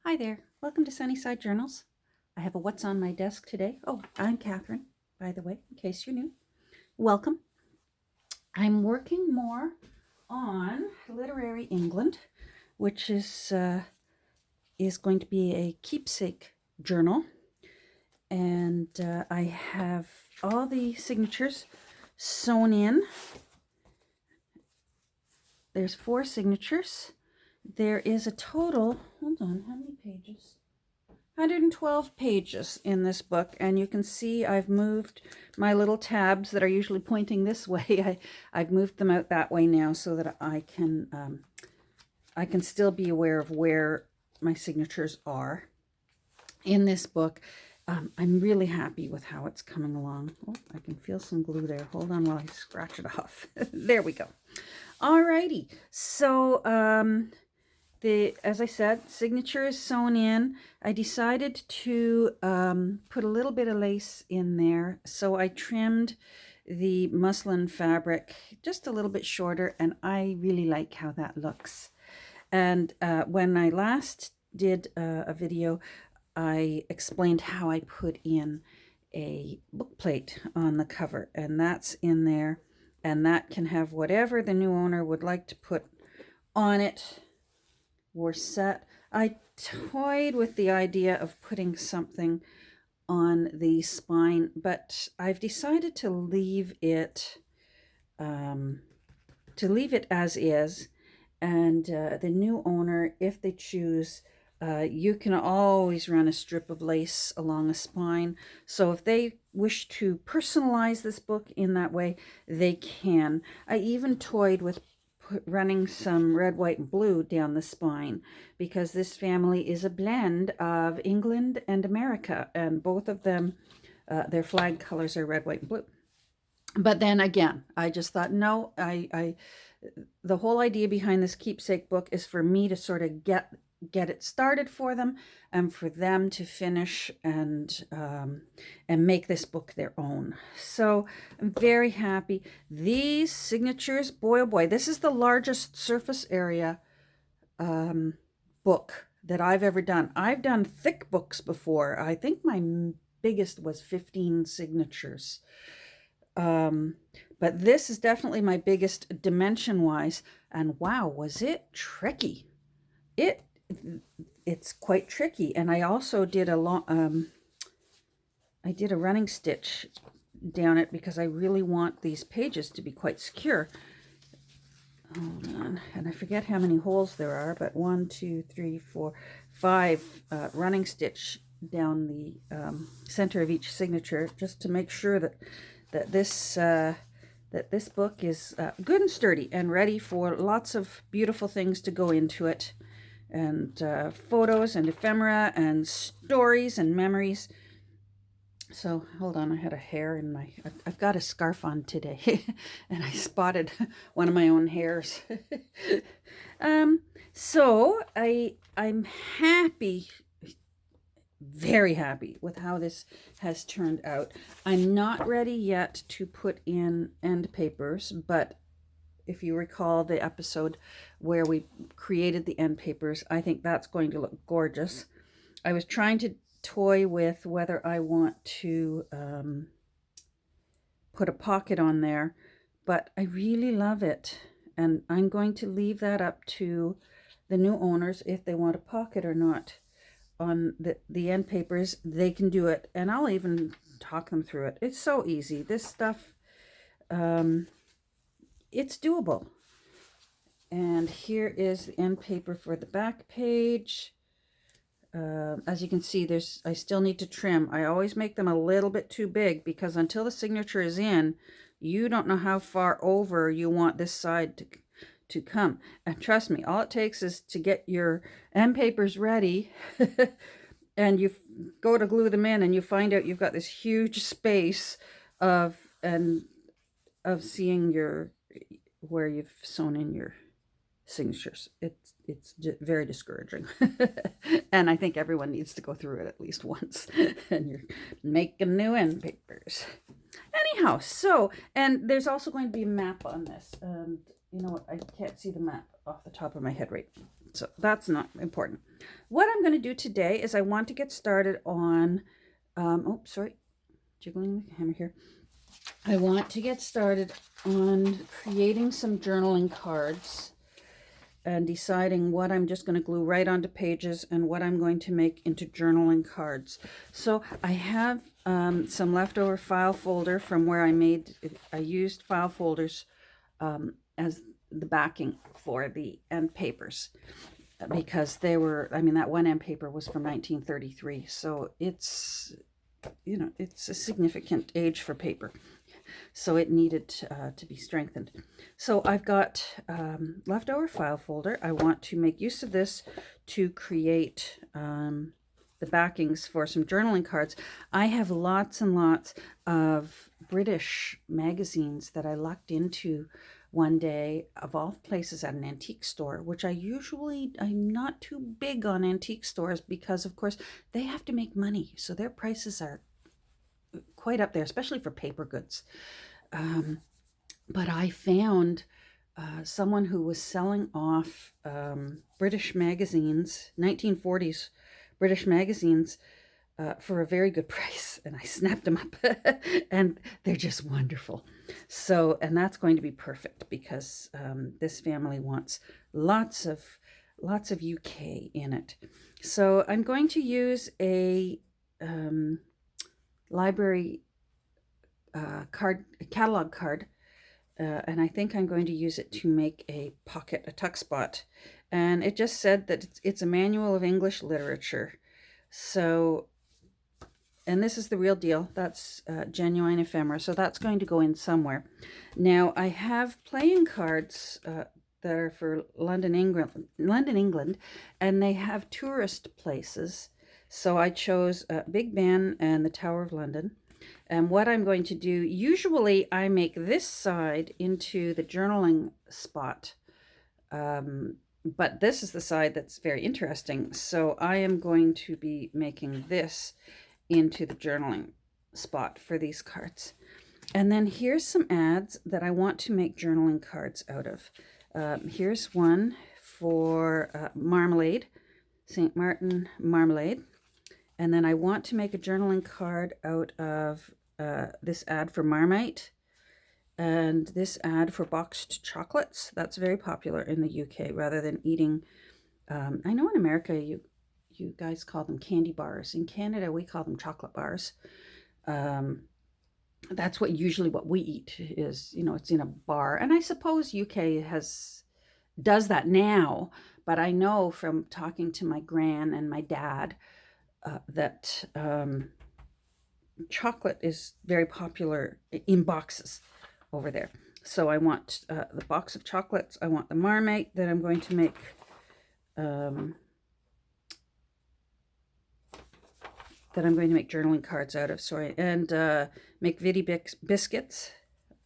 Hi there. Welcome to Sunnyside Journals. I have a What's on my desk today. Oh, I'm Catherine, by the way, in case you're new. Welcome. I'm working more on Literary England, which is going to be a keepsake journal. And I have all the signatures sewn in. There's 4 signatures. There is a total, hold on, how many pages? 112 pages in this book, and you can see I've moved my little tabs that are usually pointing this way. I've moved them out that way now so that I can still be aware of where my signatures are in this book. I'm really happy with how it's coming along. Oh, I can feel some glue there. Hold on while I scratch it off. There we go. Alrighty, so as I said, signature is sewn in. I decided to put a little bit of lace in there, so I trimmed the muslin fabric just a little bit shorter, and I really like how that looks. And when I last did a video, I explained how I put in a book plate on the cover, and that's in there. And that can have whatever the new owner would like to put on it. We're set. I toyed with the idea of putting something on the spine, but I've decided to leave it as is. And the new owner, if they choose, you can always run a strip of lace along a spine. So if they wish to personalize this book in that way, they can. I even toyed with running some red, white, and blue down the spine, because this family is a blend of England and America, and both of them, their flag colors are red, white, and blue. But then again, I just thought, no, the whole idea behind this keepsake book is for me to sort of get it started for them, and for them to finish and make this book their own. So I'm very happy. These signatures, boy oh boy, this is the largest surface area book that I've ever done. I've done thick books before. I think my biggest was 15 signatures. But this is definitely my biggest dimension-wise, and wow, was it tricky. It's quite tricky. And I also did a running stitch down it because I really want these pages to be quite secure. Hold on, and I forget how many holes there are, but 1, 2, 3, 4, 5 running stitch down the center of each signature, just to make sure that this book is good and sturdy and ready for lots of beautiful things to go into it, and photos and ephemera and stories and memories. So hold on, I had a hair in my, I've got a scarf on today and I spotted one of my own hairs. So I'm happy, very happy with how this has turned out. I'm not ready yet to put in end papers, but if you recall the episode where we created the end papers, I think that's going to look gorgeous. I was trying to toy with whether I want to put a pocket on there, but I really love it, and I'm going to leave that up to the new owners if they want a pocket or not. On the end papers, they can do it, and I'll even talk them through it. It's so easy. This stuff, it's doable. And here is the end paper for the back page. As you can see, I still need to trim. I always make them a little bit too big, because until the signature is in, you don't know how far over you want this side to come. And trust me, all it takes is to get your end papers ready and you go to glue them in, and you find out you've got this huge space of seeing where you've sewn in your signatures. It's very discouraging. And I think everyone needs to go through it at least once. And you're making new end papers. Anyhow, so, and there's also going to be a map on this. You know what, I can't see the map off the top of my head right So that's not important. What I'm going to do today is I want to get started on, oh, sorry, jiggling the hammer here. I want to get started on creating some journaling cards and deciding what I'm just going to glue right onto pages and what I'm going to make into journaling cards. So I have some leftover file folder from where I used file folders as the backing for the end papers, because they were, I mean, that one end paper was from 1933. So it's, you know, it's a significant age for paper. So it needed to be strengthened. So I've got leftover file folder. I want to make use of this to create the backings for some journaling cards. I have lots and lots of British magazines that I lucked into one day, of all places, at an antique store, which I'm not too big on antique stores because, of course, they have to make money. So their prices are quite up there, especially for paper goods. But I found someone who was selling off British magazines, 1940s British magazines, for a very good price, and I snapped them up and they're just wonderful. So, and that's going to be perfect because this family wants lots of UK in it. So I'm going to use a library catalog card, and I think I'm going to use it to make a tuck spot. And it just said that it's a manual of English literature. So, and this is the real deal. That's genuine ephemera. So that's going to go in somewhere. Now I have playing cards that are for London, England, and they have tourist places. So I chose Big Ben and the Tower of London. And what I'm going to do, usually I make this side into the journaling spot. But this is the side that's very interesting. So I am going to be making this into the journaling spot for these cards. And then here's some ads that I want to make journaling cards out of. Here's one for marmalade, St. Martin marmalade. And then I want to make a journaling card out of this ad for Marmite and this ad for boxed chocolates. That's very popular in the UK, rather than eating. I know in America you guys call them candy bars. In Canada, we call them chocolate bars. That's usually what we eat is, you know, it's in a bar. And I suppose UK does that now, but I know from talking to my gran and my dad that chocolate is very popular in boxes over there. So I want the box of chocolates. I want the Marmite that I'm going to make journaling cards out of. Sorry, and make Vitty biscuits.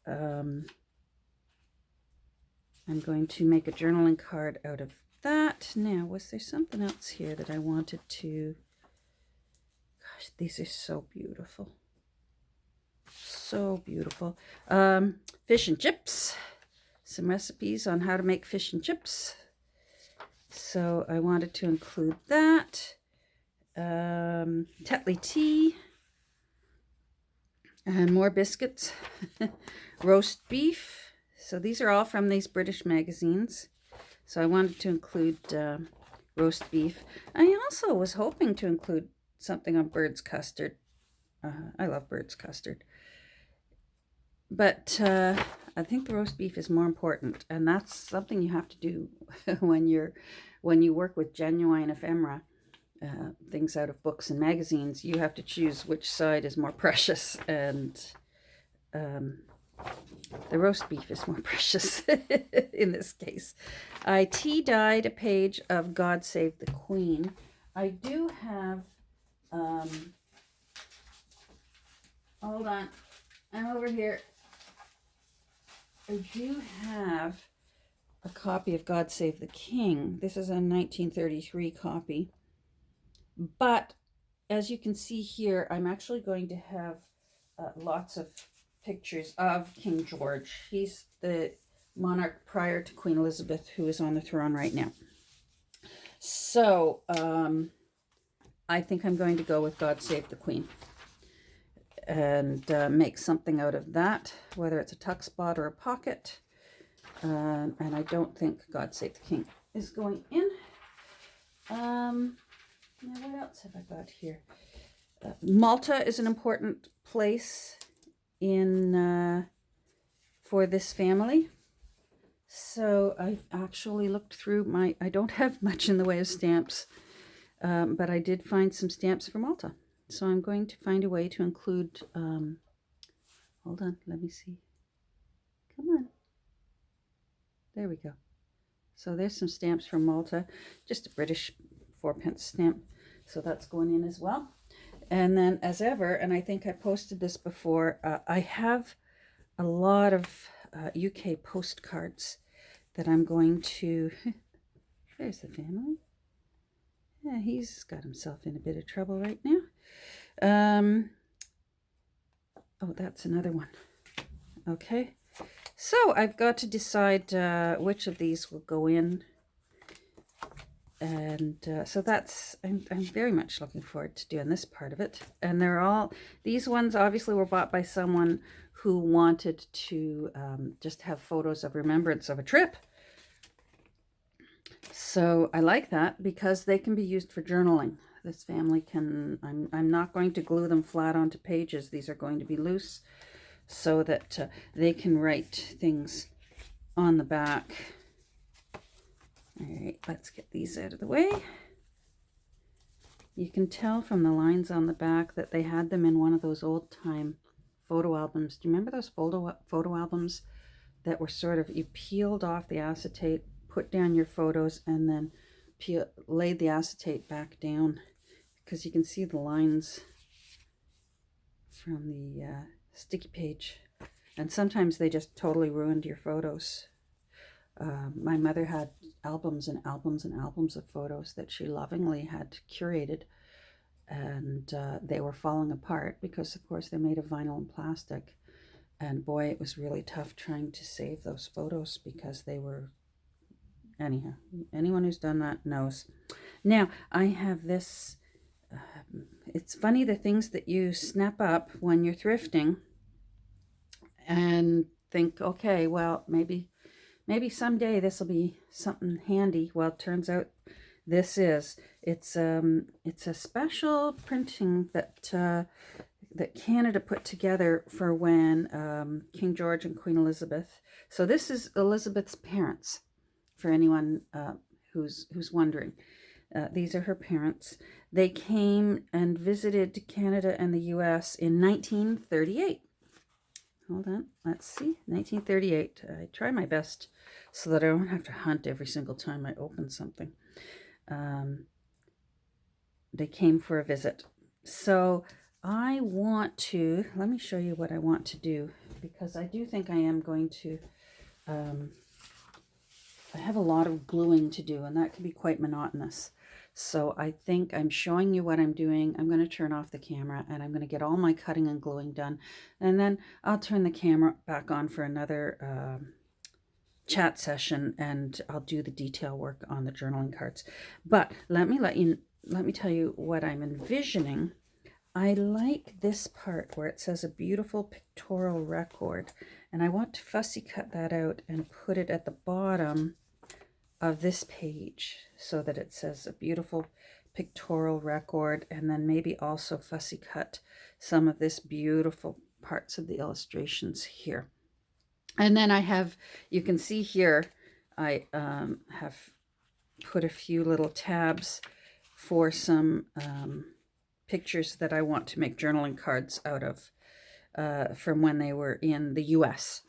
I'm going to make a journaling card out of that. Now, was there something else here that I wanted to? Gosh, these are so beautiful. So beautiful. Fish and chips. Some recipes on how to make fish and chips. So I wanted to include that. Tetley tea. And more biscuits. Roast beef. So these are all from these British magazines. So I wanted to include roast beef. I also was hoping to include something on bird's custard. I love bird's custard. But I think the roast beef is more important, and that's something you have to do when you work with genuine ephemera, things out of books and magazines. You have to choose which side is more precious, and the roast beef is more precious in this case. I tea dyed a page of God Save the Queen. I do have, hold on, I'm over here. I do have a copy of God Save the King. This is a 1933 copy. But as you can see here, I'm actually going to have lots of pictures of King George. He's the monarch prior to Queen Elizabeth, who is on the throne right now. So I think I'm going to go with God Save the Queen and make something out of that, whether it's a tuck spot or a pocket. And I don't think God Save the King is going in. Now what else have I got here? Malta is an important place in for this family. So I actually looked through I don't have much in the way of stamps, but I did find some stamps for Malta. So I'm going to find a way to include, hold on, let me see. Come on. There we go. So there's some stamps from Malta, just a British 4-pence stamp. So that's going in as well. And then as ever, and I think I posted this before, I have a lot of UK postcards that I'm going to, there's the family. Yeah, he's got himself in a bit of trouble right now. Oh, that's another one. Okay. So I've got to decide which of these will go in. And so that's, I'm very much looking forward to doing this part of it. And they're all, these ones obviously were bought by someone who wanted to just have photos of remembrance of a trip. So I like that because they can be used for journaling. This family can, I'm not going to glue them flat onto pages. These are going to be loose so that they can write things on the back. All right, let's get these out of the way. You can tell from the lines on the back that they had them in one of those old-time photo albums. Do you remember those photo albums that were sort of, you peeled off the acetate, put down your photos, and then laid the acetate back down? Because you can see the lines from the sticky page. And sometimes they just totally ruined your photos. My mother had albums and albums and albums of photos that she lovingly had curated, and they were falling apart because, of course, they're made of vinyl and plastic. And boy, it was really tough trying to save those photos because they were, anyhow, anyone who's done that knows. Now, I have this, it's funny the things that you snap up when you're thrifting and think, okay, well, maybe someday this will be something handy. Well, it turns out this is. It's a special printing that that Canada put together for when King George and Queen Elizabeth. So this is Elizabeth's parents, for anyone who's wondering. These are her parents. They came and visited Canada and the U.S. in 1938. Hold on, let's see, 1938. I try my best so that I don't have to hunt every single time I open something. They came for a visit. So I want to, let me show you what I want to do, because I do think I am going to, I have a lot of gluing to do, and that can be quite monotonous. So I think I'm showing you what I'm doing. I'm going to turn off the camera and I'm going to get all my cutting and gluing done. And then I'll turn the camera back on for another chat session, and I'll do the detail work on the journaling cards. But let me tell you what I'm envisioning. I like this part where it says a beautiful pictorial record, and I want to fussy cut that out and put it at the bottom of this page so that it says a beautiful pictorial record, and then maybe also fussy cut some of this beautiful parts of the illustrations here. And then I have, you can see here, I have put a few little tabs for some pictures that I want to make journaling cards out of from when they were in the U.S.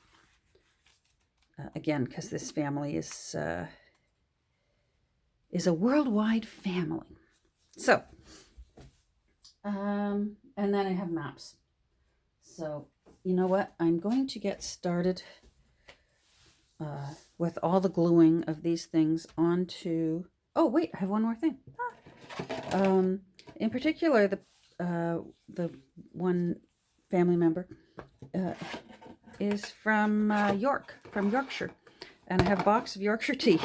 Again, because this family is a worldwide family. So, and then I have maps. So, you know what? I'm going to get started with all the gluing of these things onto... Oh, wait, I have one more thing. In particular, the one family member is from Yorkshire. and I have a box of Yorkshire tea.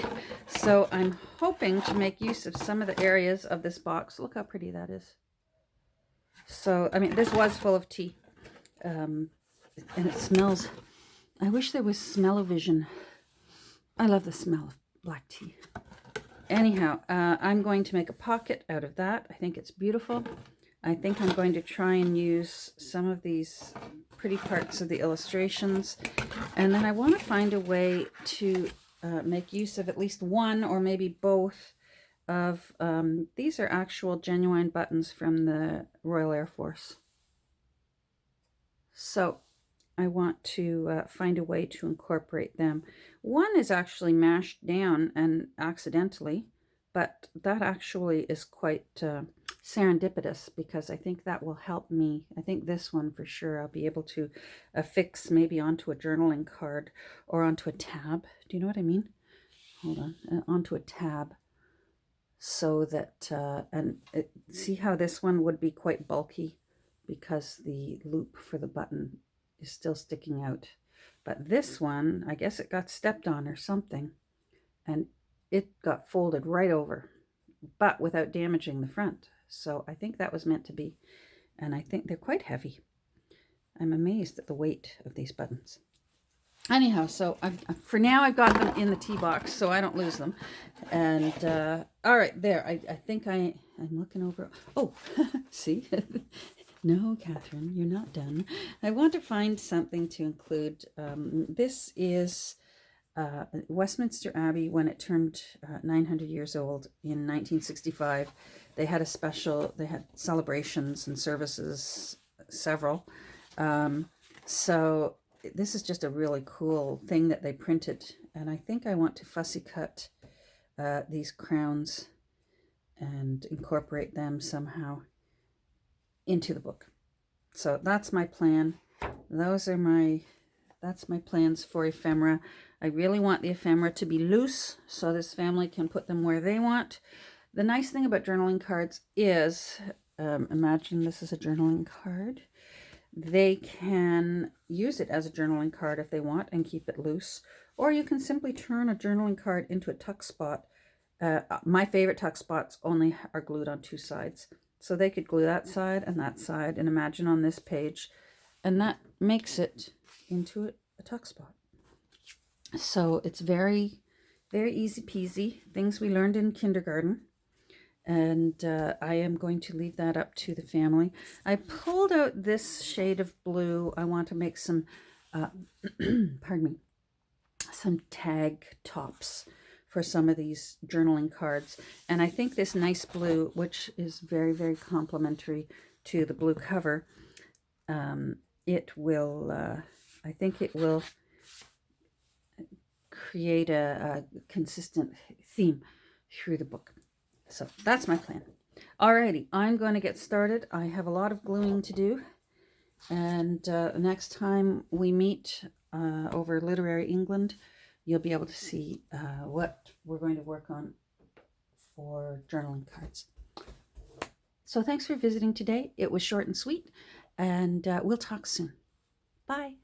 So I'm hoping to make use of some of the areas of this box. Look how pretty that is. So, I mean, this was full of tea. And it smells. I wish there was smell-o-vision. I love the smell of black tea. Anyhow, I'm going to make a pocket out of that. I think it's beautiful. I think I'm going to try and use some of these pretty parts of the illustrations. And then I want to find a way to make use of at least one or maybe both of, these are actual genuine buttons from the Royal Air Force. So I want to find a way to incorporate them. One is actually mashed down and accidentally, but that actually is quite serendipitous, because I think that will help me. I think this one for sure I'll be able to affix maybe onto a journaling card or onto a tab. Do you know what I mean? Hold on, onto a tab, so that, see how this one would be quite bulky because the loop for the button is still sticking out. But this one, I guess it got stepped on or something, and it got folded right over, but without damaging the front. So I think that was meant to be, and I think they're quite heavy. I'm amazed at the weight of these buttons. Anyhow, so for now I've got them in the tea box so I don't lose them. And all right, there. I think I'm looking over. Oh, see? No, Catherine, you're not done. I want to find something to include. This is Westminster Abbey when it turned 900 years old in 1965. They had a special, they had celebrations and services, several. So this is just a really cool thing that they printed. And I think I want to fussy cut these crowns and incorporate them somehow into the book. So that's my plan. That's my plans for ephemera. I really want the ephemera to be loose so this family can put them where they want. The nice thing about journaling cards is, imagine this is a journaling card. They can use it as a journaling card if they want and keep it loose. Or you can simply turn a journaling card into a tuck spot. My favorite tuck spots only are glued on two sides. So they could glue that side and imagine on this page. And that makes it into a tuck spot. So it's very, very easy peasy. Things we learned in kindergarten. And I am going to leave that up to the family. I pulled out this shade of blue. I want to make some, pardon me, some tag tops for some of these journaling cards. And I think this nice blue, which is very, very complementary to the blue cover, it will, I think it will create a consistent theme through the book. So that's my plan. Alrighty, I'm going to get started. I have a lot of gluing to do. And next time we meet over Literary England, you'll be able to see what we're going to work on for journaling cards. So thanks for visiting today. It was short and sweet, and we'll talk soon. Bye.